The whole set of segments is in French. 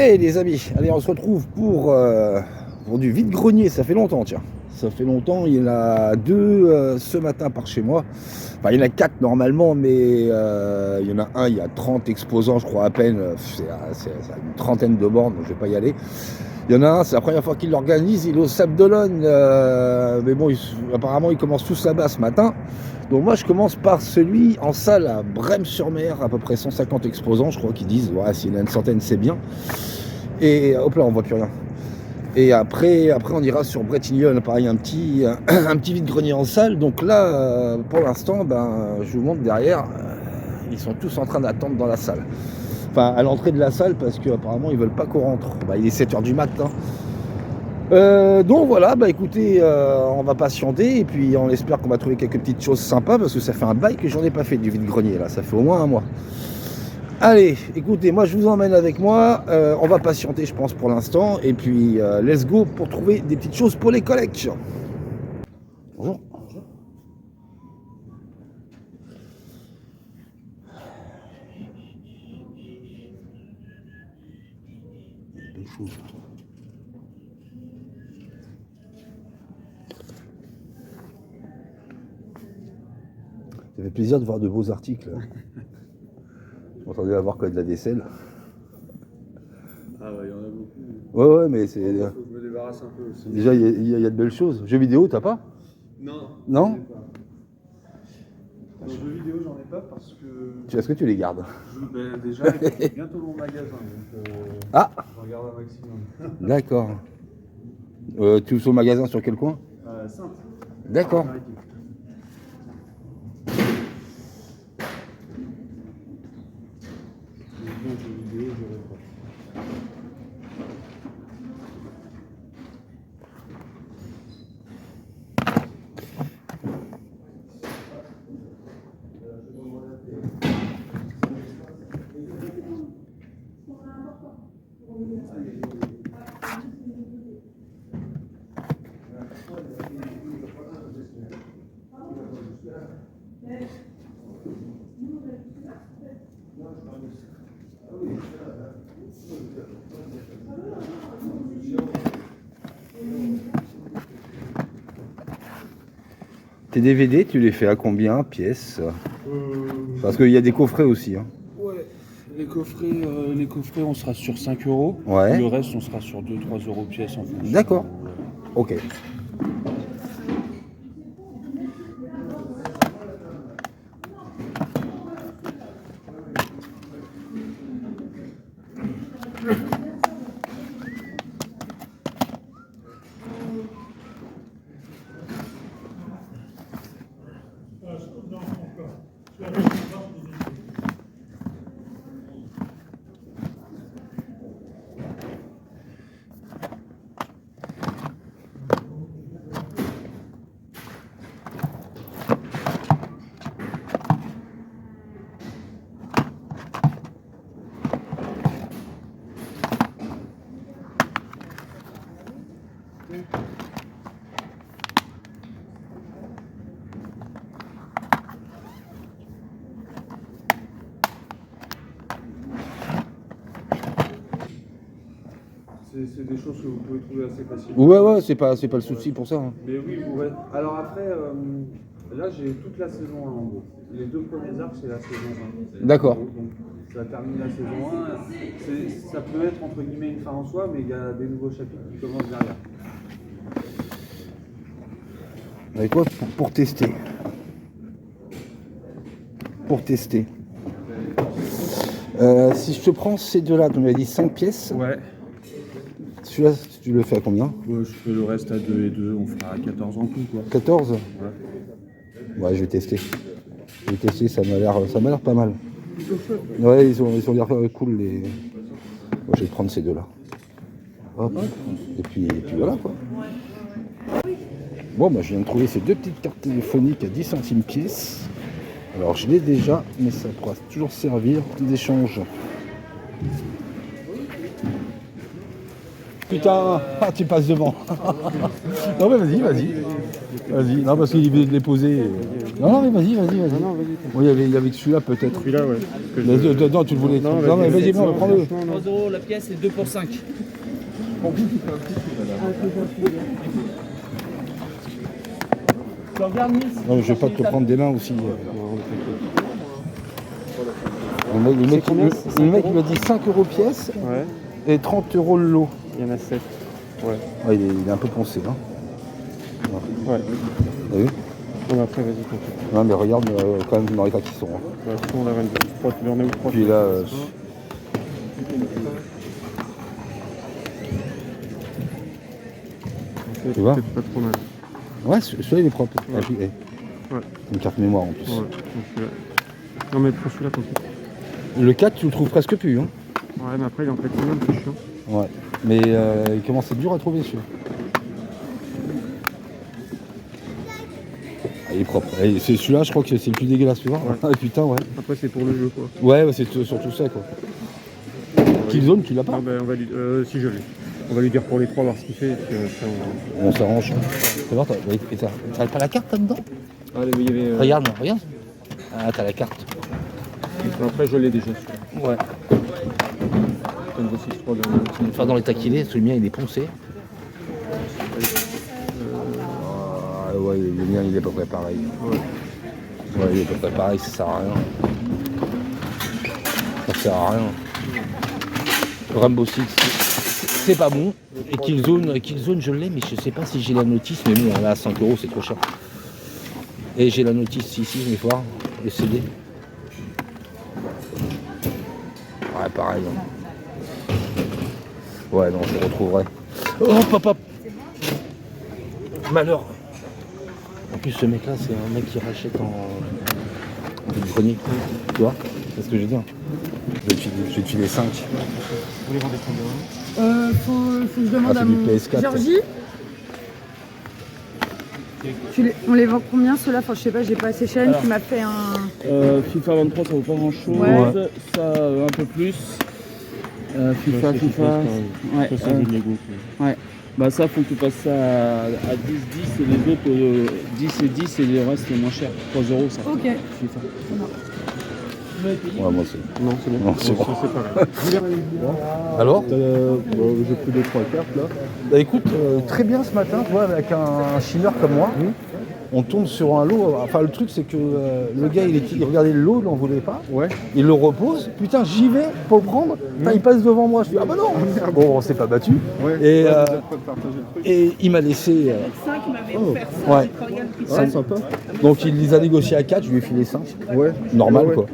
Hey les amis, allez on se retrouve pour du vide-grenier, ça fait longtemps tiens. Ça fait longtemps, il y en a deux ce matin par chez moi. Enfin il y en a quatre normalement, mais il y en a un, il y a 30 exposants je crois à peine. C'est une trentaine de bornes, donc je vais pas y aller. Il y en a un, c'est la première fois qu'il l'organise, il est au Sable d'Olonne, mais bon, apparemment ils commencent tous là-bas ce matin. Donc moi je commence par celui en salle à Brême-sur-Mer, à peu près 150 exposants, je crois qu'ils disent, ouais, s'il y en a une centaine c'est bien. Et hop là, on voit plus rien. Et après on ira sur Bretignolles, pareil, un petit vide-grenier en salle. Donc là, pour l'instant, je vous montre derrière, ils sont tous en train d'attendre dans la salle. Enfin, à l'entrée de la salle, parce qu'apparemment, ils veulent pas qu'on rentre. Il est 7h du matin. Donc voilà, écoutez, on va patienter et puis on espère qu'on va trouver quelques petites choses sympas parce que ça fait un bail que j'en ai pas fait du vide-grenier là, ça fait au moins un mois. Allez, écoutez, moi je vous emmène avec moi, on va patienter je pense pour l'instant et puis let's go pour trouver des petites choses pour les collections. Bonjour. Belle chose. Ça fait plaisir de voir de beaux articles. Je m'entendais avoir quoi de la vaisselle. Ah ouais, il y en a beaucoup. Ouais, mais c'est. Faut que je me débarrasse un peu aussi. Déjà, il y a de belles choses. Jeux vidéo, t'as pas? Non. Non? J'en ai pas. Dans les jeux vidéo, j'en ai pas parce que. Est-ce que tu les gardes? Déjà, il y a bientôt mon magasin. Donc, je regarde un maximum. D'accord. Tu ouvres au magasin sur quel coin? Sainte. D'accord. Jeux vidéo, j'aurais pas. Tes DVD, tu les fais à combien pièces? Parce qu'il y a des coffrets aussi. Hein. Ouais, les coffrets, on sera sur 5 €. Ouais. Le reste, on sera sur 2-3 € pièce en fonction. D'accord. Ok. C'est des choses que vous pouvez trouver assez facilement. Ouais, c'est pas le souci pour ça. Hein. Mais oui, alors après, là j'ai toute la saison 1 en gros. Les deux premiers arcs, c'est la saison 1. D'accord. Donc ça termine la saison 1. Ça peut être entre guillemets une fin en soi, mais il y a des nouveaux chapitres qui commencent derrière. Avec quoi pour tester. Pour tester. Si je te prends ces deux-là, tu m'as dit 5 pièces. Ouais. Celui-là, tu le fais à combien? Je fais le reste à 2 et 2, on fera 14 en tout quoi. 14? Ouais. Ouais, je vais tester. Ça m'a l'air pas mal. Ouais, ils ont l'air cool les. Bon, je vais prendre ces deux-là. Hop. Et puis voilà quoi. Bon, je viens de trouver ces deux petites cartes téléphoniques à 10 centimes pièce. Alors je l'ai déjà, mais ça pourra toujours servir des échanges. putain, ah, tu passes devant. Non mais vas-y. Vas-y, non parce qu'il devait les poser. Non mais vas-y. Non, vas-y. Bon, il y avait que celui-là peut-être. Celui-là, ouais. Non, tu le voulais. Non, mais vas-y, prends-le. 3 € la pièce et 2 pour 5. Non, mais je vais pas te prendre des mains aussi. Le mec, il m'a dit 5 € pièce Ouais, et 30 € le lot. il y en a 7. Ouais. Ouais, il est un peu poncé. Hein. Ouais. T'as vu? Bon, après, vas-y, continue. Non, mais regarde quand même dans l'état qu'ils sont. Hein. Ouais, sinon, on a 23, tu en as où 3? Puis là, tu vois? C'est pas trop mal. ouais, celui-là il est propre. Ouais. Et puis, Ouais. une carte mémoire en plus. Ouais, donc celui-là. Non, mais prends celui-là, tant pis. Le 4, tu le trouves presque plus. Hein. Ouais, mais après, il est en platinium, c'est chiant. Ouais. Mais il commence à être dur à trouver celui-là. Ah, il est propre. Et c'est celui-là, je crois que c'est le plus dégueulasse, tu vois. Ouais. Ah putain, ouais. Après, c'est pour le jeu, quoi. Ouais, c'est surtout ça, quoi. Killzone, tu l'as pas? Ah, ben, on va lui... si, je l'ai. On va lui dire pour les 3, voir ce qu'il fait. Et puis, après, On s'arrange. C'est voir, t'as pas la carte là-dedans? Allez, il y avait... Regarde. Ah, t'as la carte. Après, je l'ai déjà, celui-là. Ouais. Tango 6-3 Une fois dans l'état qu'il est, celui mien il est poncé. Ouais, le mien il est à peu près pareil. Ouais, il est à peu près pareil, ça sert à rien. Ça sert à rien. Rainbow Six, c'est pas bon. Et Killzone je l'ai, mais je sais pas si j'ai la notice, mais bon, là à 5 € c'est trop cher. Et j'ai la notice ici, je vais voir, le CD. Ouais, pareil. Hein. Ouais, non, je le retrouverai. Oh, papa! Malheur! En plus, ce mec-là, c'est un mec qui rachète en du grenier. Tu vois? C'est ce que je veux dire. Je vais te filer 5. Vous les vendez combien? Faut que je demande Ah, à c'est du mon PS4. Georgie. On les vend combien ceux-là? Enfin, je sais pas, j'ai pas assez chaîne qui m'a fait un. FIFA 23 ça vaut pas grand chose. Ouais. Ça un peu plus. FIFA. Ouais, Ça, c'est un jeu de Lego. ouais. Bah ça faut que tu passes ça à 10 et les autres 10 et 10 et le reste c'est moins cher. 3 € ça. Ok. FIFA. Ouais, moi c'est. Non, c'est bon. Non, c'est bon. Ça, c'est pareil. Alors? J'ai pris 2-3 cartes, là. Bah écoute, très bien ce matin, tu vois, avec un chineur comme moi. On tombe sur un lot. Enfin, le truc, c'est que le gars, il regardait le lot, il n'en voulait pas. Ouais. Il le repose. Putain, j'y vais pour le prendre. Putain, il passe devant moi. Je dis, ah bah non. Bon, on s'est pas battu. Ouais. Et, Ouais, vous êtes pas de partager le truc. et il m'a laissé. 5 qui m'avait Oh. offert ça. Ouais. Ah, sympa. Donc, il les a négociés à 4. Je lui ai filé 5. Ouais. Normal, Ouais. quoi.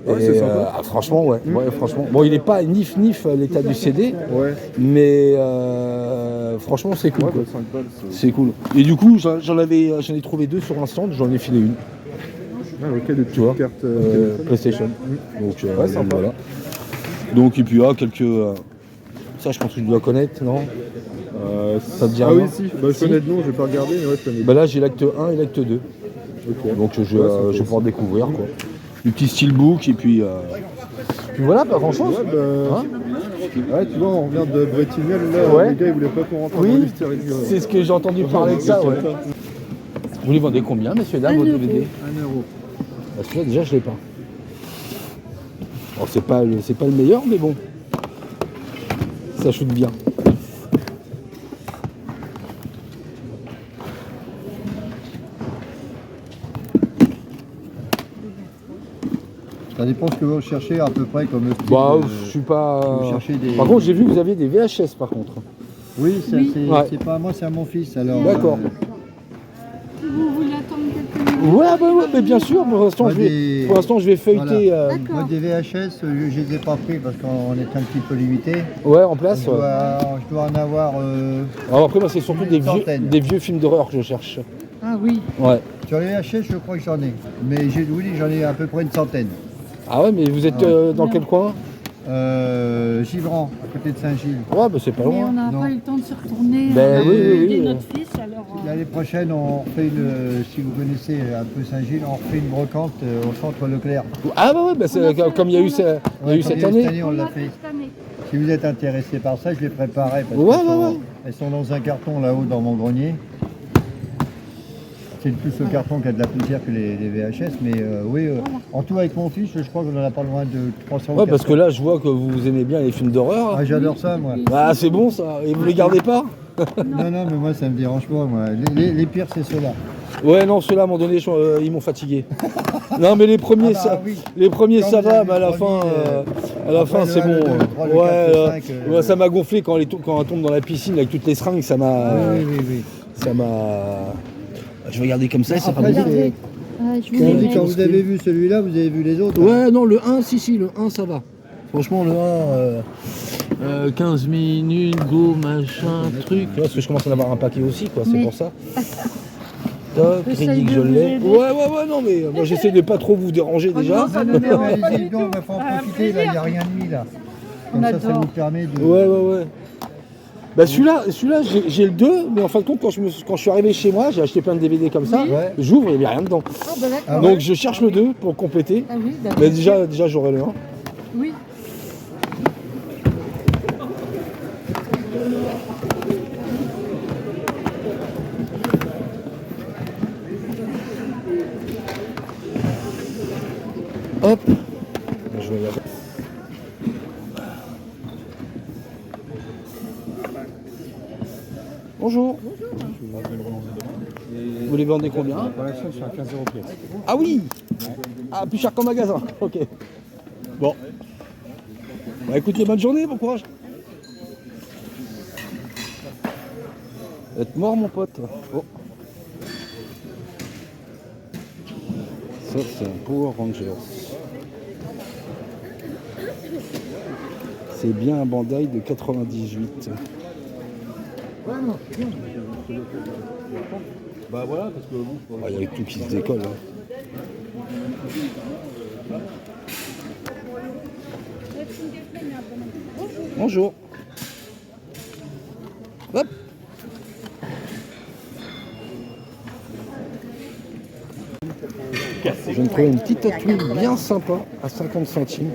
Ouais, Et, c'est sympa. franchement, ouais. Ouais, franchement. Bon, il n'est pas nif l'état du CD. Ouais. Mais franchement, c'est cool. Ouais, quoi. bah, 5 balles, C'est cool. Et du coup, j'en ai trouvé 2 sur l'instant, j'en ai filé une. Ah, ok, des Tu vois, petites cartes PlayStation. Donc, Ouais, sympa. voilà. Donc, et puis, quelques. Ça, je pense que tu dois connaître, non? Ça te dit Ah rien? oui, si. Bah, je Si. connais de nom, j'ai pas regardé, mais ouais, je connais. Bah là, j'ai l'acte 1 et l'acte 2. Ok. Donc, je Ouais, vais pouvoir découvrir, quoi. Du petit steelbook, et puis. Puis voilà, pas grand chose. Ouais, bah, Hein? ouais, tu vois, on revient de Bretigny, là, Ouais. les gars, ils voulaient pas qu'on rentre dans Oui, le hystérique. c'est ce que j'ai entendu parler de ça, ouais. Vous les vendez combien, messieurs, dames, votre DVD? 1 euro. Bah, celui-là, déjà, je l'ai pas. Alors, c'est pas le meilleur, mais bon. Ça shoot bien. Ça dépend ce que vous recherchez à peu près comme style. Bah, je suis pas. vous cherchez des- Par contre, j'ai vu que vous aviez des VHS par contre. Oui, c'est Ouais. c'est pas à moi, c'est à mon fils. Alors, D'accord. Vous voulez attendre quelques minutes? Ouais, mais bien sûr. Pour l'instant, Moi, pour l'instant, je vais feuilleter. moi, des VHS, je les ai pas pris parce qu'on est un petit peu limité. Ouais, en place. Je dois en avoir. Alors après, moi, c'est surtout une centaine. des vieux films d'horreur que je cherche. Ah oui. Ouais. Sur les VHS, je crois que j'en ai. Mais oui, j'en ai à peu près une centaine. Ah ouais, mais vous êtes dans quel coin? Givran, à côté de Saint-Gilles. Ouais, bah c'est pas Mais on loin. n'a Non. pas eu le temps de se retourner. Ben on a oui, aidé oui. notre fils alors. L'année prochaine, on refait si vous connaissez un peu Saint-Gilles, on refait une brocante au centre Leclerc. Ah bah ouais, bah c'est comme il y a eu, il y a eu cette année. On l'a fait. Cette année. Si vous êtes intéressé par ça, je les préparais. Parce Ouais, qu'elles ouais, sont- ouais. Elles sont dans un carton là-haut dans mon grenier. C'est plus le carton qui a de la poussière que les VHS, mais oui, en tout avec mon fils, je crois qu'on en a pas loin de 300 ou Ouais, parce 400. que là, je vois que vous aimez bien les films d'horreur. Ah, j'adore ça, moi. Ah, c'est bon ça. Et vous les gardez pas? Non, non, mais moi, ça me dérange pas, moi. Les pires, c'est ceux-là. Ouais, non, ceux-là, à un moment donné, ils m'ont fatigué. Non, mais les premiers, Ah bah ça, oui. les premiers, Quand ça vous va, avez mais à la le fin, premier, à la après fin, le c'est 1, le bon. 2, le 3, le Ouais, 4, le 5, ouais, ça m'a gonflé quand elle tombe dans la piscine avec toutes les seringues, ça m'a, Oui, oui, oui. ça m'a. Je vais regarder comme ça, ça Après, va. c'est- Je quand, voulais quand vous avez vu celui-là, vous avez vu les autres. hein. Ouais, non, le 1, si, le 1, ça va. Franchement, le 1, 15 minutes, go, machin, truc. Tu vois, parce que je commence à en avoir un paquet aussi, quoi, c'est Mais- pour ça. Toc, J'essaye crédit que de je vous l'ai. aider. Ouais, non, mais moi j'essaie de pas trop vous déranger déjà. non, ça Non, nous non, dérange mais pas allez-y, du donc, tout. il faut en Un profiter, là, il n'y a rien de mis, là. Comme ça adore. vous permet de... Ouais. Bah celui-là j'ai le 2, mais en fin de compte, quand je suis arrivé chez moi, j'ai acheté plein de DVD comme ça, Ouais. j'ouvre et il n'y a rien dedans. Ah, bah d'accord. Ah Donc ouais je cherche le 2 pour compléter. Ah oui, d'accord. Mais déjà j'aurai le 1. Oui. Hop. Je vais regarder. Bonjour. Vous les vendez combien? Pour l'instant, je suis à 15 € pièce. Ah oui. Ah, plus cher qu'en magasin. Ok. Bon. Bah écoutez, bonne journée, bon courage. Être mort, mon pote. Oh. Ça, c'est un Power Rangers. C'est bien un Bandai de 98. Bah voilà, parce que vous, Ah, il y a tout qui se décolle. Hein. Bonjour. Hop. Je viens de trouver une petite tuile bien sympa à 50 centimes.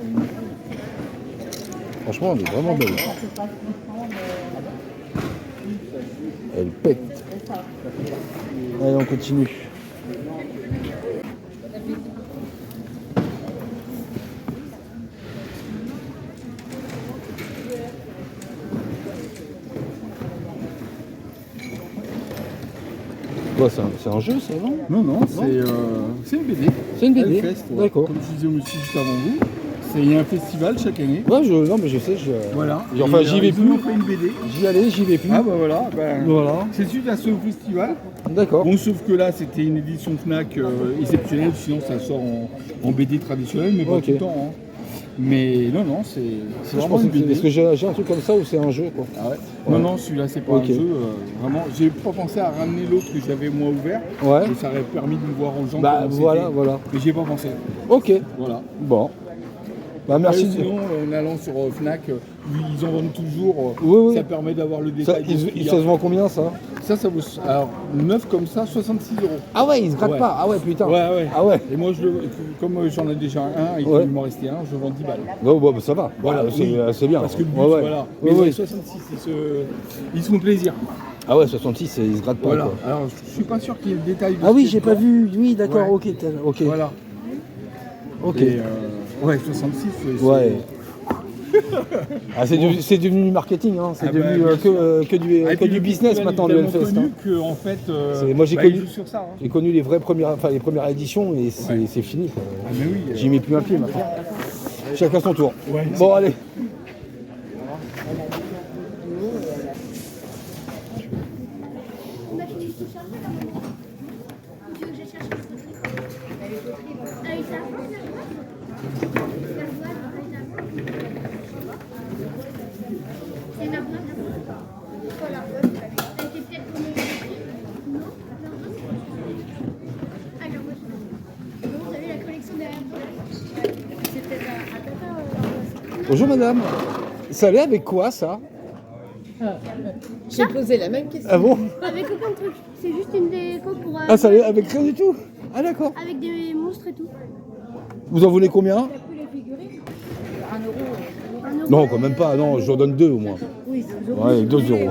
Franchement, elle est vraiment belle. Elle pète. Allez, on continue. Quoi, c'est un jeu, ça, non? Non, c'est une BD. C'est une BD. Hellfest, ouais. D'accord. Comme je disais aussi juste avant vous, il y a un festival chaque année. Ouais, non, mais je sais. Voilà. Enfin, Et, j'y vais ils plus. ont fait une BD. J'y allais, j'y vais plus. Ah bah voilà. Voilà. C'est suite à ce festival. D'accord. Bon, sauf que là, c'était une édition Fnac exceptionnelle, sinon ça sort en BD traditionnelle, mais pas Ok. tout le temps. Hein. Mais non, c'est Je vraiment pensais une que BD. parce que j'ai un truc comme ça où c'est un jeu, quoi. Ah ouais. Ouais. Non, celui-là, c'est pas Ok. un jeu. Vraiment, j'ai pas pensé à ramener l'autre que j'avais moi ouvert. Ouais. Et ça aurait permis de le voir aux gens. Bah comment voilà, c'était. voilà. Mais j'y ai pas pensé. Ok. Voilà. Bon. Bah merci. Ouais, sinon, en allant sur Fnac, ils en vendent toujours. Oui, oui. Ça permet d'avoir le Ça, détail. de ce qu'il y a. ça se vend combien, ça? Ça vaut. Alors, neuf comme ça, 66 €. Ah ouais, il se gratte Ouais. pas. Ah ouais, putain. Ouais. Ah ouais. Et moi, comme j'en ai déjà un et Ouais. qu'il m'en restait un, je vends 10 balles. Ouais, bah, ça va. Voilà, Ouais, oui. c'est bien. Parce que le but, Ouais, ouais. voilà. Ouais, Mais ouais. les 66, ils se font plaisir. Ah ouais, 66, il se gratte pas. Voilà. Quoi. Alors, je suis pas sûr qu'il y ait le détail de Ah ce oui, qu'il y j'ai a pas dedans. vu. Oui, d'accord. Ouais. Ok. Voilà. Ok. Et, ouais, 66, c'est. Ouais. Ah, c'est devenu du marketing, hein. C'est Ah bah, devenu bien sûr. que du, Ah, et que puis du le business festival maintenant, est le tellement Hellfest. connu Hein. que, en fait, Moi, j'ai il connu- joue sur ça. Hein. J'ai connu les premières éditions et c'est fini. Quoi. Ah, mais oui. J'y mets plus un pied maintenant. Chacun son tour. Ouais. Bon, allez. On a fini de tout charger là maintenant. Ou tu veux que je cherche avec la voile, la voile, c'est la voile. Quoi la voile? Elle était peut-être comme une... Non, la voile. Ah la voile. Non, vous avez la collection derrière toi. C'est peut-être à Tata la voile. Bonjour madame. Ça allait avec quoi ça? J'ai posé la même question. Ah bon? Avec aucun truc. C'est juste une déco pour... Ah, ça allait avec rien du tout? Ah d'accord. Avec des monstres et tout. Vous en voulez combien? 1 euro. Non, quand même pas, non, je leur donne 2 au moins. Oui, c'est Ouais, 2 euros.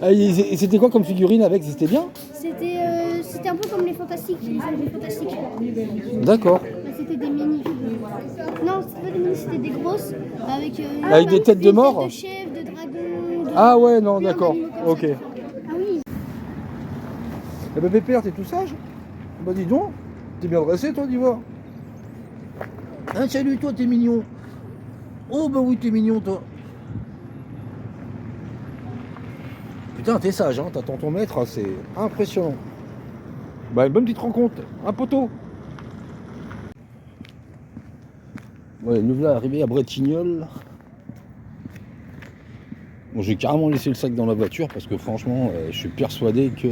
Ah, et c'était quoi comme figurine avec? C'était bien? C'était un peu comme les fantastiques, les objets fantastiques. D'accord. Bah, c'était des mini. Non, c'était pas des mini, c'était des grosses. Avec, Avec des têtes de mort? de chèvres, de dragons. Ah ouais, non, plein d'accord. d'animaux comme Ok. ça. Ah oui. Eh ben Pépère, t'es tout sage? Bah dis donc, t'es bien dressé toi, d'Ivoire. Ah salut toi, t'es mignon. Oh bah oui, t'es mignon toi. Putain, t'es sage, hein, t'attends ton maître, c'est impressionnant. Bah une bonne petite rencontre, un poteau. Ouais, nous voilà arrivés à Bretignolles. Bon, j'ai carrément laissé le sac dans la voiture parce que franchement, je suis persuadé que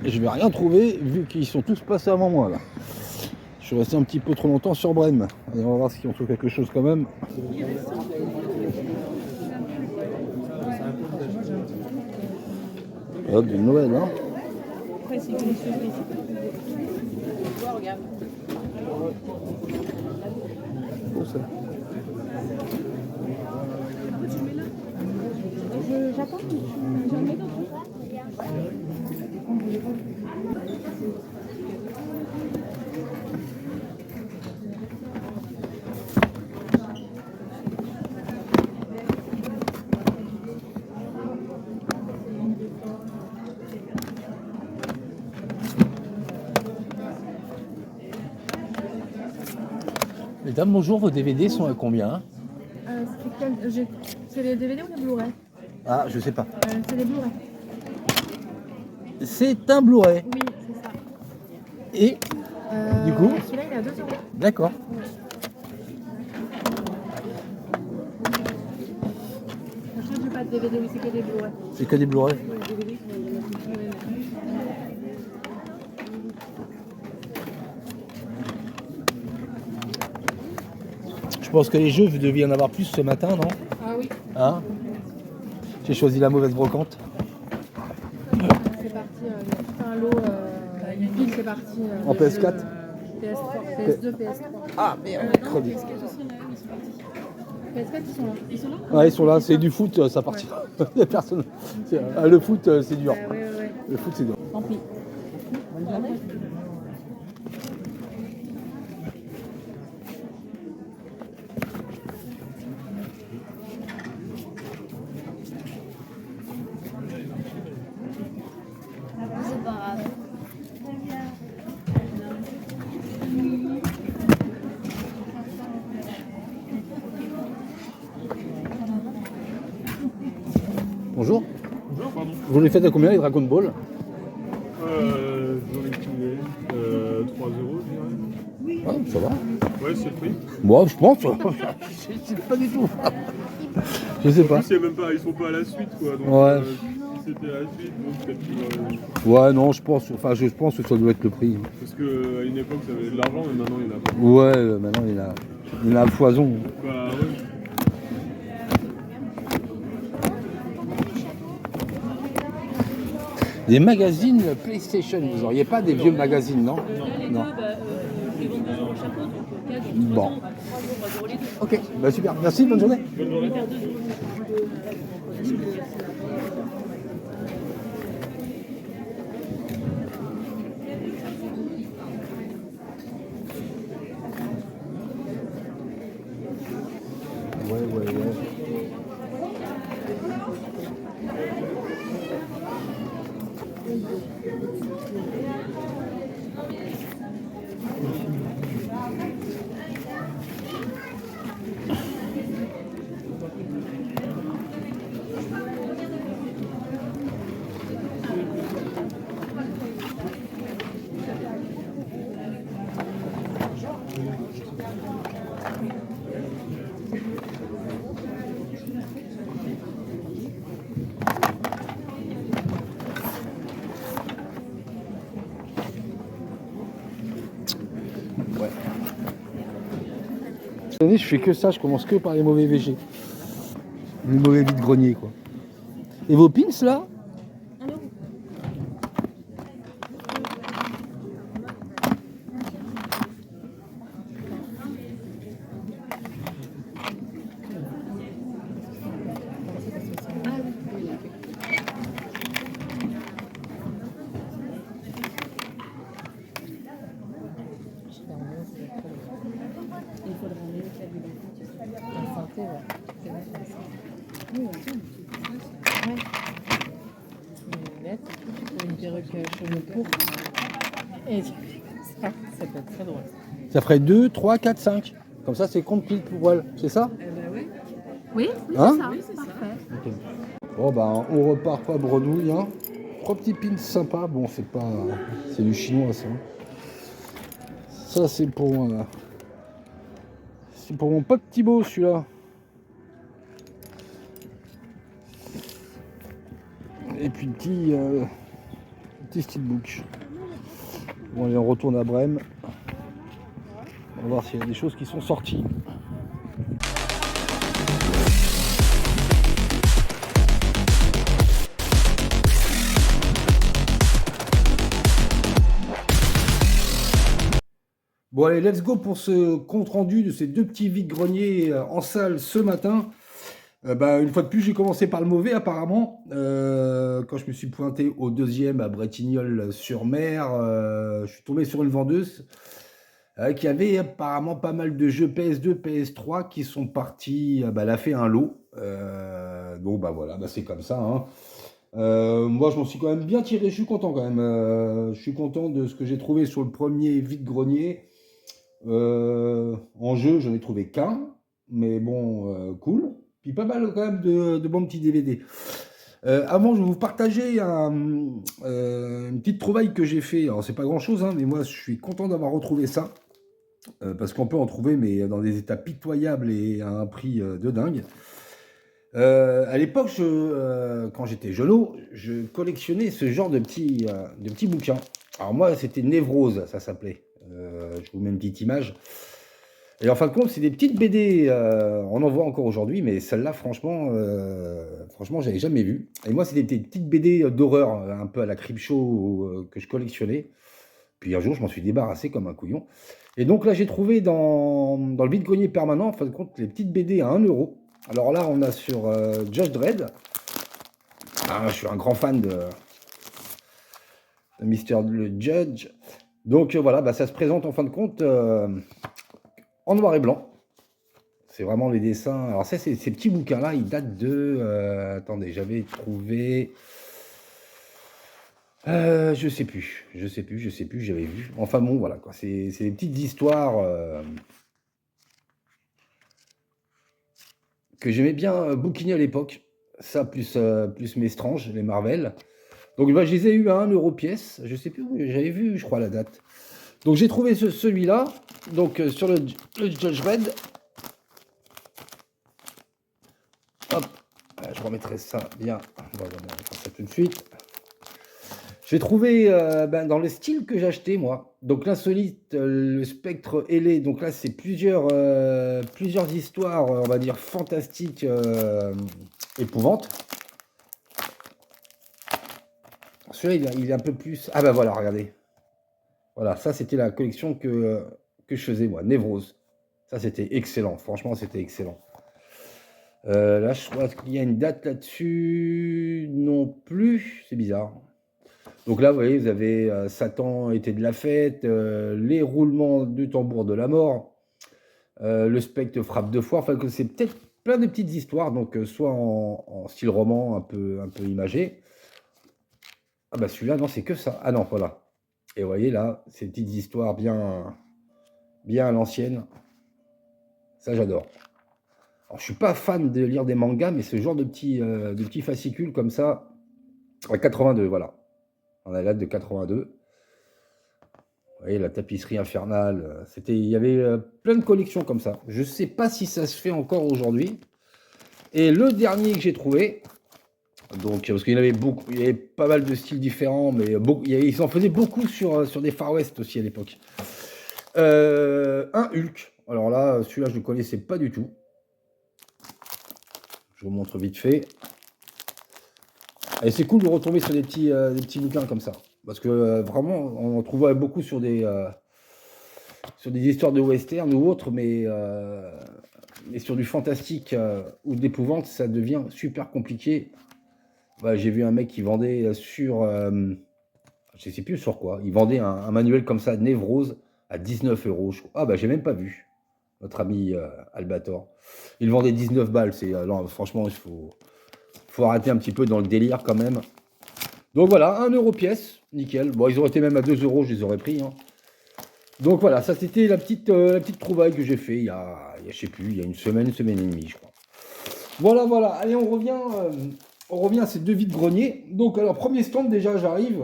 je vais rien trouver vu qu'ils sont tous passés avant moi là. Je suis resté un petit peu trop longtemps sur Brême. Allez, on va voir si on trouve quelque chose quand même. Hop, de Noël, hein. Bon, ça. J'attends. Mesdames, bonjour, vos DVD sont à combien? C'est les DVD ou les Blu-ray? Ah, je sais pas. C'est les Blu-ray. C'est un Blu-ray. Oui, c'est ça. Et du coup, Celui-là, il est à 2 euros. d'accord. Je n'ai pas de DVD, mais c'est que des Blu-ray. C'est que des Blu-ray. Je pense que les jeux, vous deviez en avoir plus ce matin, non? Ah oui. Hein? J'ai choisi la mauvaise brocante. C'est parti, il y a tout un lot. Une pile, c'est parti. En PS4? PS3, PS2, PS3. Ah merde, crevé. PS4, ils sont là. Ils sont là? Ouais, ils sont là, c'est du foot, ça partira. Il y a personne. Le foot, c'est dur. Ouais. Le foot, c'est dur. Tant pis. Bonne journée. C'est pas grave. Bonjour. Bonjour, pardon. Vous les faites à combien les Dragon Ball? J'en ai trouvé 3 euros, je dirais. Ah, ça va. Ouais, c'est le prix. Moi, je pense. Je sais pas du tout. Je sais En pas. plus, il y a même pas, ils sont pas à la suite, quoi. Donc, Ouais. si c'était à la suite, donc peut-être Ouais, non, je pense que ça doit être le prix. parce qu'à une époque, ça avait de l'argent, mais maintenant, il y en a pas. Ouais, maintenant il a à foison. Bah, ouais. Des magazines PlayStation, vous auriez pas des vieux magazines, non? Non. Bon. Ok, bah super, merci, bonne journée. Ouais. Cette année, je fais que ça, je commence que par les mauvais VG. Les mauvais vide-grenier, quoi. Et vos pins, là? perruque cheveux pourpres. Et ça peut être très drôle. Ça ferait 2, 3, 4, 5. Comme ça, c'est compte pile pour elle. C'est ça? Oui. Oui, Hein? c'est ça. Parfait. Ok. Bon, bah, on repart pas bredouille. Hein. 3 petits pins sympas. Bon, c'est pas. C'est du chinois, ça. Ça, c'est pour. C'est pour mon pote Thibaut, celui-là. Et puis petit steelbook. Bon, allez, on retourne à Brême. On va voir s'il y a des choses qui sont sorties. Bon allez, let's go pour ce compte rendu de ces 2 petits vide-greniers en salle ce matin. Une fois de plus, j'ai commencé par le mauvais apparemment. Quand je me suis pointé au 2e à Bretignolles-sur-Mer, je suis tombé sur une vendeuse qui avait apparemment pas mal de jeux PS2, PS3 qui sont partis. Elle a fait un lot. Donc voilà, c'est comme ça. Hein. Moi, je m'en suis quand même bien tiré. Je suis content quand même. Je suis content de ce que j'ai trouvé sur le premier vide-grenier. En jeu, j'en ai trouvé qu'un, mais bon, cool. Puis pas mal quand même de bons petits DVD. Avant, je vais vous partager une petite trouvaille que j'ai fait. Alors, c'est pas grand-chose, hein, mais moi, je suis content d'avoir retrouvé ça. Parce qu'on peut en trouver, mais dans des états pitoyables et à un prix de dingue. À l'époque, quand j'étais jeuneau, je collectionnais ce genre de petits bouquins. Alors moi, c'était Névrose, ça s'appelait. Je vous mets une petite image. Et en fin de compte, c'est des petites BD. On en voit encore aujourd'hui, mais celle-là, franchement, j'avais jamais vu. Et moi, c'était des petites BD d'horreur, un peu à la Creepshow que je collectionnais. Puis un jour, je m'en suis débarrassé comme un couillon. Et donc là, j'ai trouvé dans le vide-grenier permanent, en fin de compte, les petites BD à 1 €. Alors là, on a sur Judge Dredd. Ah, je suis un grand fan de Mr. le Judge. Donc voilà, ça se présente en fin de compte en noir et blanc. C'est vraiment les dessins. Alors ça, ces petits bouquins-là, ils datent de... attendez, j'avais trouvé... je sais plus, j'avais vu. Enfin bon, voilà, quoi. C'est des petites histoires que j'aimais bien bouquiner à l'époque. Ça, plus mes Strange, les Marvel. Donc je les ai eu à 1 € pièce. Je sais plus où j'avais vu, je crois, la date. Donc j'ai trouvé celui-là. Donc sur le Judge Dredd. Hop, je remettrai ça bien. On va faire ça tout de suite. J'ai trouvé dans le style que j'ai acheté moi. Donc l'insolite, le spectre ailé. Donc là c'est plusieurs histoires, on va dire fantastiques, épouvantes. Celui-là il est un peu plus. Ah voilà, regardez. Voilà, ça c'était la collection que je faisais moi, Névrose. Ça c'était excellent, franchement c'était excellent. Là je crois qu'il y a une date là-dessus non plus, c'est bizarre. Donc là vous voyez, vous avez Satan était de la fête, les roulements du tambour de la mort, le spectre frappe 2 fois, enfin c'est peut-être plein de petites histoires, donc soit en style roman un peu imagé. Ah celui-là non, c'est que ça. Ah non, voilà. Et vous voyez là, ces petites histoires bien à l'ancienne. Ça, j'adore. Alors, je suis pas fan de lire des mangas, mais ce genre de petits fascicules comme ça, à 82, voilà. On a la date de 82. Vous voyez, la tapisserie infernale. Il y avait plein de collections comme ça. Je sais pas si ça se fait encore aujourd'hui. Et le dernier que j'ai trouvé, donc, parce qu'il y en avait beaucoup, il y avait pas mal de styles différents, mais ils en faisaient beaucoup sur des Far West aussi à l'époque. Un Hulk. Alors là, celui-là, je ne le connaissais pas du tout. Je vous montre vite fait. Et c'est cool de retomber sur des petits bouquins comme ça. Parce que vraiment, on en trouvait beaucoup sur des histoires de western ou autres, mais sur du fantastique ou d'épouvante, ça devient super compliqué. J'ai vu un mec qui vendait sur... je sais plus sur quoi. Il vendait un manuel comme ça, Névrose, à 19 €. Ah j'ai même pas vu. Notre ami Albator. Il vendait 19 balles. Non, franchement, il faut arrêter un petit peu dans le délire quand même. Donc voilà, 1 euro pièce, nickel. Bon, ils auraient été même à 2 euros, je les aurais pris. Hein. Donc voilà, ça c'était la petite trouvaille que j'ai fait je sais plus, il y a une semaine et demie, je crois. Voilà, voilà. Allez, on revient à ces deux vides-greniers. Donc, alors, premier stand, déjà, j'arrive.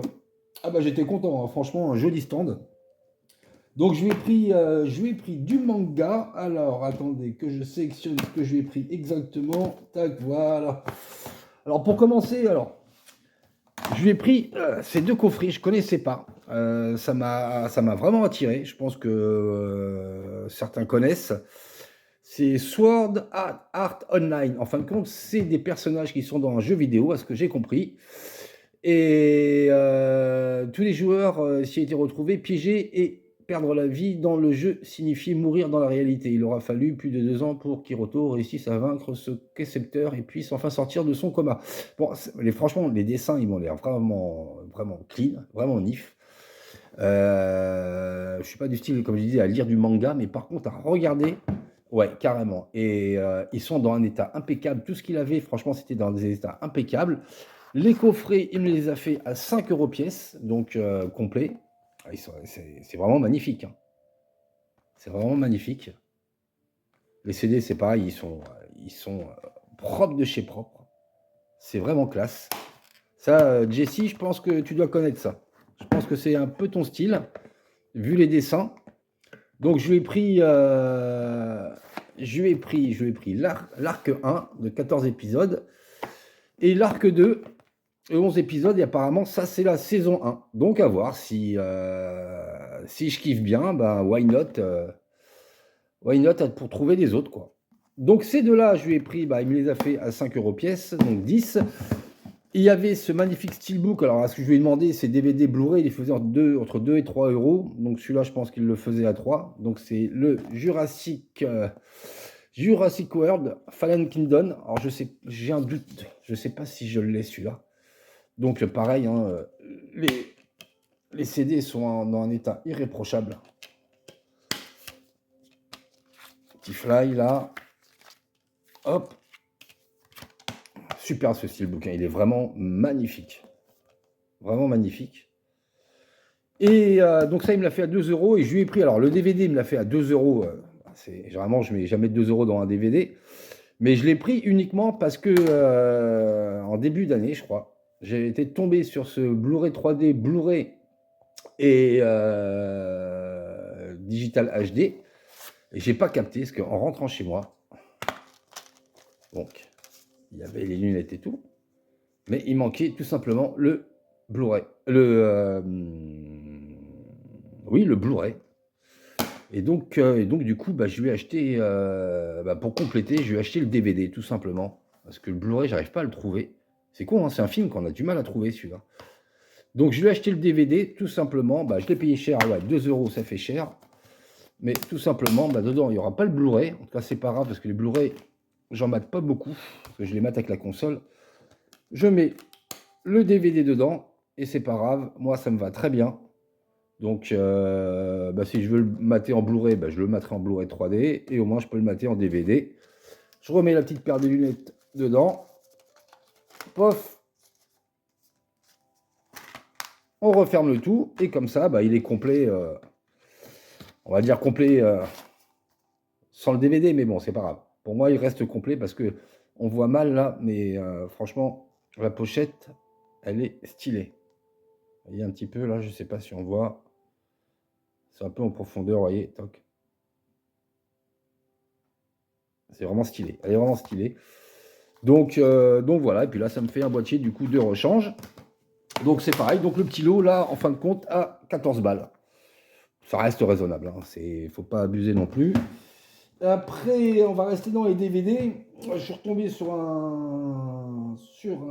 Ah bah, j'étais content, hein. Franchement, un joli stand. Donc, je lui ai pris du manga. Alors, attendez, que je sélectionne ce que je lui ai pris exactement. Tac, voilà. Alors, pour commencer, je lui ai pris ces deux coffrets, je connaissais pas. Ça m'a vraiment attiré. Je pense que certains connaissent. C'est Sword Art Online. En fin de compte, c'est des personnages qui sont dans un jeu vidéo, à ce que j'ai compris. Et tous les joueurs s'y étaient retrouvés piégés et perdre la vie dans le jeu signifiait mourir dans la réalité. Il aura fallu plus de 2 ans pour qu'Hiroto réussisse à vaincre ce Kecepteur et puisse enfin sortir de son coma. Bon, franchement, les dessins, ils m'ont l'air vraiment, vraiment clean, vraiment nif. Je suis pas du style, comme je disais, à lire du manga, mais par contre, à regarder, ouais, carrément. Et ils sont dans un état impeccable. Tout ce qu'il avait, franchement, c'était dans des états impeccables. Les coffrets, il me les a fait à 5 euros pièce, donc complet. C'est vraiment magnifique. Hein. C'est vraiment magnifique. Les CD, c'est pareil, ils sont propres de chez propre. C'est vraiment classe. Ça, Jessie, je pense que tu dois connaître ça. Je pense que c'est un peu ton style, vu les dessins. Donc, je lui ai pris l'arc 1 de 14 épisodes et l'arc 2 de 11 épisodes. Et apparemment, ça, c'est la saison 1. Donc, à voir si je kiffe bien, ben, why not pour trouver des autres, quoi. Donc, ces deux-là, je lui ai pris, il me les a fait à 5 euros pièce, donc 10. Il y avait ce magnifique steelbook. Alors, ce que je lui ai demandé, c'est DVD Blu-ray. Il les faisait entre 2 et 3 euros. Donc, celui-là, je pense qu'il le faisait à 3. Donc, c'est le Jurassic World Fallen Kingdom. Alors, j'ai un doute. Je ne sais pas si je l'ai, celui-là. Donc, pareil, hein, les CD sont dans un état irréprochable. Petit fly, là. Hop. Super ce style bouquin, il est vraiment magnifique. Vraiment magnifique. Et donc ça, il me l'a fait à 2 euros. Et je lui ai pris, alors le DVD, il me l'a fait à 2 euros. Généralement, je ne mets jamais 2 euros dans un DVD. Mais je l'ai pris uniquement parce que en début d'année, je crois, j'ai été tombé sur ce Blu-ray 3D, Blu-ray et Digital HD. Et j'ai pas capté, parce qu'en rentrant chez moi, donc, il y avait les lunettes et tout, mais il manquait tout simplement le Blu-ray. Oui, le Blu-ray. Et donc, du coup, je lui ai acheté, pour compléter, je lui ai acheté le DVD, tout simplement. Parce que le Blu-ray, j'arrive pas à le trouver. C'est con, hein, c'est un film qu'on a du mal à trouver, celui-là. Donc, je lui ai acheté le DVD, tout simplement. Je l'ai payé cher, ouais, 2 euros, ça fait cher. Mais tout simplement, dedans, il n'y aura pas le Blu-ray. En tout cas, c'est pas grave, parce que les Blu-ray, j'en mate pas beaucoup, parce que je les mate avec la console. Je mets le DVD dedans, et c'est pas grave, moi ça me va très bien. Donc, si je veux le mater en Blu-ray, je le materai en Blu-ray 3D, et au moins je peux le mater en DVD. Je remets la petite paire de lunettes dedans. Pof. On referme le tout, et comme ça, il est complet, on va dire complet sans le DVD, mais bon, c'est pas grave. Pour moi, il reste complet parce que on voit mal là, mais franchement, la pochette, elle est stylée. Vous voyez un petit peu là, je sais pas si on voit. C'est un peu en profondeur, vous voyez, toc. C'est vraiment stylé. Elle est vraiment stylée. Donc voilà, et puis là, ça me fait un boîtier du coup de rechange. Donc c'est pareil. Donc le petit lot là, en fin de compte, à 14 balles. Ça reste raisonnable. Hein. Faut pas abuser non plus. Après, on va rester dans les DVD. Je suis retombé sur un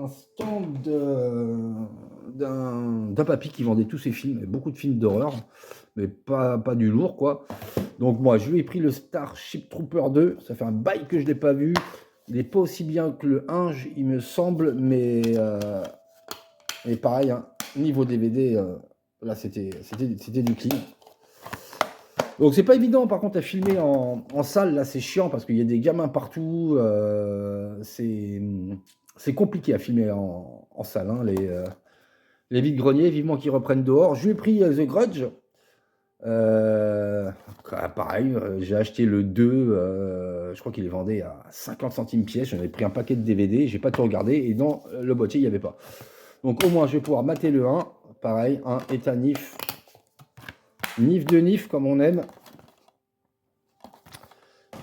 stand d'un papy qui vendait tous ses films, beaucoup de films d'horreur, mais pas du lourd, quoi. Donc moi, je lui ai pris le Starship Trooper 2. Ça fait un bail que je ne l'ai pas vu. Il n'est pas aussi bien que le 1, il me semble, mais pareil, hein, niveau DVD, là, c'était du clean. Donc c'est pas évident par contre à filmer en salle, là c'est chiant parce qu'il y a des gamins partout, c'est compliqué à filmer en salle, hein, Les vides-greniers, vivement qu'ils reprennent dehors. Je lui ai pris The Grudge. Pareil, j'ai acheté le 2, je crois qu'il est vendé à 50 centimes pièce. J'en ai pris un paquet de DVD, j'ai pas tout regardé. Et dans le boîtier, il n'y avait pas. Donc au moins, je vais pouvoir mater le 1. Pareil, un état NIF. NIF de NIF, comme on aime.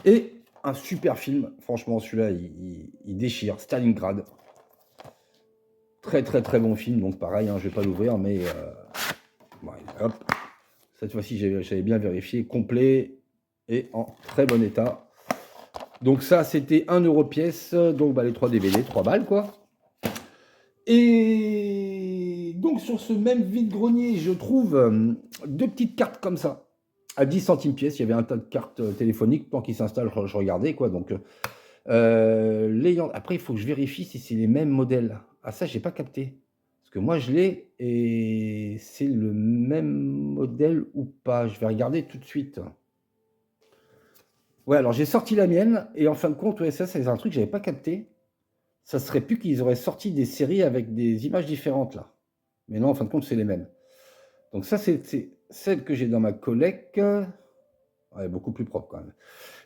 Et un super film. Franchement, celui-là, il déchire. Stalingrad. Très, très, très bon film. Donc pareil, hein, je vais pas l'ouvrir, mais... ouais, hop. Cette fois-ci, j'avais bien vérifié. Complet et en très bon état. Donc ça, c'était 1 € pièce. Donc bah, les 3 DVD, 3 balles, quoi. Et donc sur ce même vide-grenier, je trouve 2 petites cartes comme ça, à 10 centimes pièce. Il y avait un tas de cartes téléphoniques. Tant qu'ils s'installent, je regardais, quoi. Donc, après, il faut que je vérifie si c'est les mêmes modèles. Ah, ça, j'ai pas capté. Parce que moi, je l'ai et c'est le même modèle ou pas. Je vais regarder tout de suite. Ouais, alors j'ai sorti la mienne et en fin de compte, ouais, ça, c'est un truc que j'avais pas capté. Ça serait plus qu'ils auraient sorti des séries avec des images différentes, là. Mais non, en fin de compte, c'est les mêmes. Donc ça, c'est celle que j'ai dans ma collecte. Ouais, beaucoup plus propre, quand même.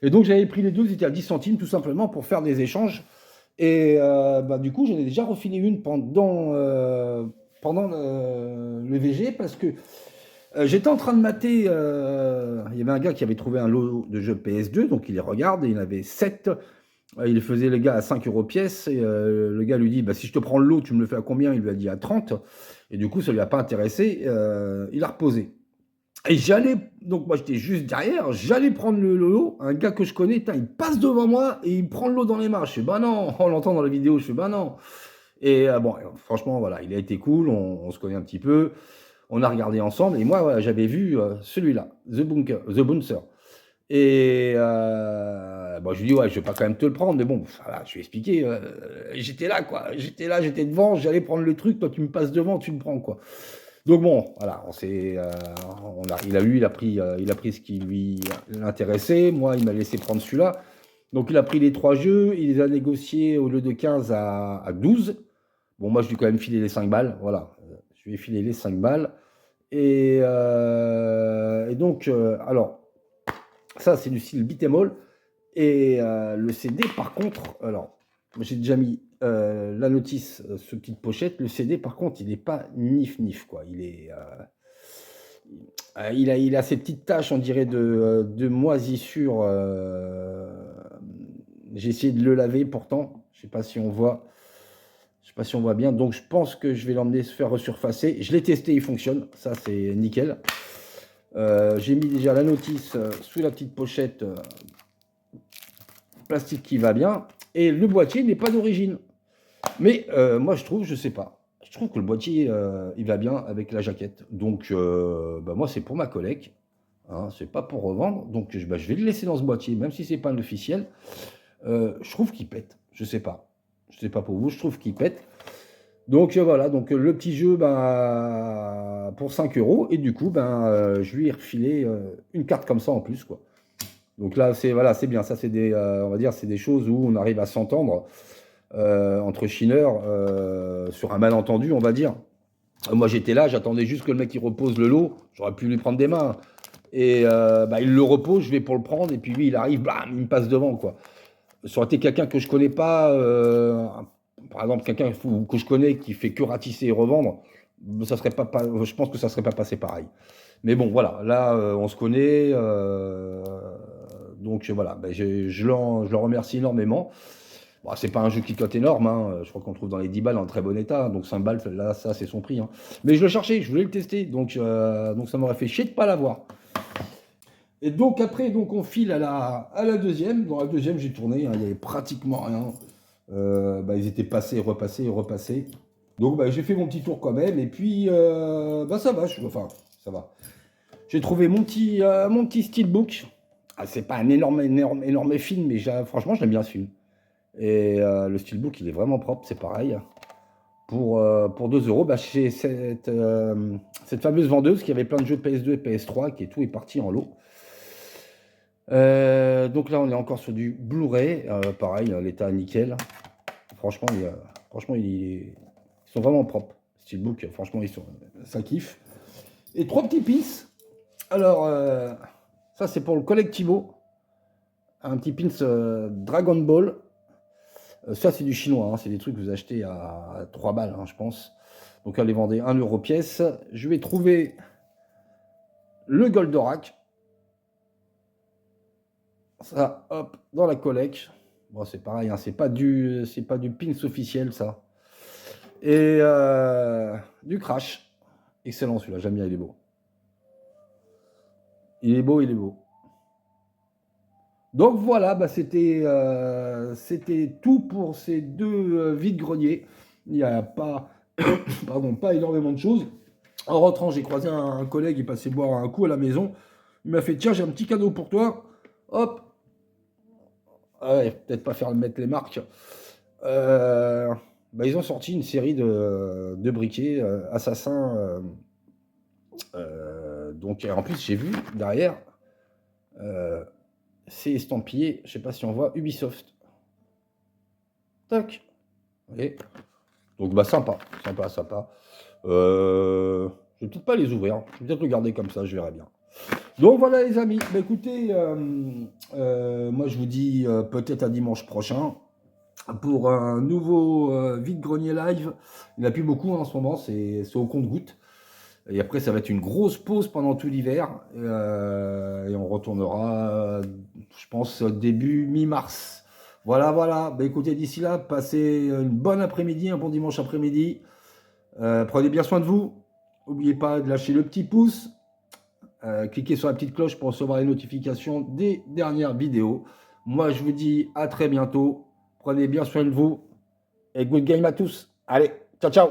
Et donc, j'avais pris les deux, ils étaient à 10 centimes, tout simplement, pour faire des échanges. Et bah, du coup, j'en ai déjà refilé une pendant le VG, parce que j'étais en train de mater... il y avait un gars qui avait trouvé un lot de jeux PS2, donc il les regarde, et il en avait 7. Il faisait le gars à 5 € pièce, et le gars lui dit, bah, si je te prends le lot, tu me le fais à combien? Il lui a dit à 30. Et du coup, ça ne lui a pas intéressé, il a reposé. Et donc moi j'étais juste derrière, j'allais prendre le lot, un gars que je connais, il passe devant moi et il prend le lot dans les mains. Je fais, bah non, on l'entend dans la vidéo, je fais, bah non. Et bon, franchement, voilà, il a été cool, on se connaît un petit peu, on a regardé ensemble, et moi, voilà, j'avais vu celui-là, The Bouncer. Et bon, je lui dis, ouais, je vais pas quand même te le prendre, mais bon, voilà, je lui ai expliqué, j'étais là, quoi, j'étais devant, j'allais prendre le truc, toi tu me passes devant, tu me prends, quoi. Donc bon, voilà, il a pris ce qui lui intéressait. Moi, il m'a laissé prendre celui-là. Donc il a pris les 3 jeux, il les a négociés au lieu de 15 à 12. Bon, moi, je lui ai quand même filé les 5 balles. Voilà, je lui ai filé les 5 balles. Et donc, alors, ça, c'est du style beat'em all. Et le CD, par contre, alors, j'ai déjà mis la notice, ce petite pochette. Le CD, par contre, il n'est pas nif, quoi. Il a ces petites taches, on dirait, de moisissure. J'ai essayé de le laver, pourtant. Je ne sais pas si on voit. Je sais pas si on voit bien. Donc, je pense que je vais l'emmener se faire resurfacer. Je l'ai testé, il fonctionne. Ça, c'est nickel. J'ai mis déjà la notice sous la petite pochette plastique qui va bien. Et le boîtier n'est pas d'origine. Mais moi, je sais pas. Je trouve que le boîtier, il va bien avec la jaquette. Donc, bah, moi, c'est pour ma collecte. Hein, c'est pas pour revendre. Donc, je vais le laisser dans ce boîtier, même si c'est pas un officiel. Je trouve qu'il pète. Je sais pas. Je sais pas pour vous, je trouve qu'il pète. Donc, voilà. Donc, le petit jeu, ben, pour 5 €. Et du coup, ben, je lui ai refilé une carte comme ça en plus, quoi. Donc là, c'est bien. Ça, c'est on va dire, c'est des choses où on arrive à s'entendre entre chineurs sur un malentendu, on va dire. Moi, j'étais là, j'attendais juste que le mec il repose le lot. J'aurais pu lui prendre des mains. Et bah, il le repose, je vais pour le prendre. Et puis lui, il arrive, blam, il me passe devant, quoi. Ça aurait été quelqu'un que je connais pas, par exemple, quelqu'un que je connais qui fait que ratisser et revendre. Ça serait pas, je pense que ça serait pas passé pareil. Mais bon, voilà, là, on se connaît. Donc voilà, ben, je le remercie énormément. Bon, c'est pas un jeu qui cote énorme, hein. Je crois qu'on le trouve dans les 10 balles en très bon état, donc 5 balles, là, ça c'est son prix. Hein. Mais je le cherchais, je voulais le tester, donc ça m'aurait fait chier de pas l'avoir. Et donc après, donc, on file à la deuxième. Dans la deuxième, j'ai tourné, hein, il n'y avait pratiquement rien. Bah, ils étaient passés, repassés. Donc bah, j'ai fait mon petit tour quand même, et puis bah, ça va, ça va. J'ai trouvé mon petit steelbook. Ah, c'est pas un énorme film, mais franchement, j'aime bien ce film. Et le steelbook, il est vraiment propre, c'est pareil. Pour 2 €, bah, chez cette fameuse vendeuse qui avait plein de jeux PS2 et PS3, tout est parti en lot. Donc là, on est encore sur du Blu-ray. Pareil, l'état nickel. Franchement, ils sont vraiment propres. Steelbook, franchement, ça kiffe. Et 3 petits pins. Alors, ça, c'est pour le collectivo. Un petit pins Dragon Ball. Ça, c'est du chinois. Hein. C'est des trucs que vous achetez à 3 balles, hein, je pense. Donc, elle les vendait 1 euro pièce. Je vais trouver le Goldorak. Ça, hop, dans la collecte. Bon, c'est pareil, hein, c'est pas du pins officiel, ça. Et du Crash. Excellent, celui-là, j'aime bien, il est beau. Il est beau, il est beau. Donc voilà, bah, c'était tout pour ces 2 vides-greniers. Il n'y a pas, pardon, pas énormément de choses. En rentrant, j'ai croisé un collègue, il passait boire un coup à la maison. Il m'a fait, tiens, j'ai un petit cadeau pour toi. Hop. Ah ouais, peut-être pas faire mettre les marques. Bah, ils ont sorti une série de briquets assassins. Donc en plus, j'ai vu derrière, c'est estampillé, je sais pas si on voit, Ubisoft. Tac. Vous voyez. Donc bah sympa. Je vais peut-être pas les ouvrir, je vais peut-être le garder comme ça, je verrai bien. Donc voilà les amis, bah, écoutez, moi je vous dis peut-être à dimanche prochain pour un nouveau vide-grenier live. Il n'y en a plus beaucoup en ce moment, c'est au compte-gouttes. Et après ça va être une grosse pause pendant tout l'hiver. Et on retournera, je pense, début mi-mars. Voilà. Bah, écoutez, d'ici là, passez une bonne après-midi, un bon dimanche après-midi. Prenez bien soin de vous. N'oubliez pas de lâcher le petit pouce. Cliquez sur la petite cloche pour recevoir les notifications des dernières vidéos. Moi, je vous dis à très bientôt. Prenez bien soin de vous. Et good game à tous. Allez, ciao, ciao.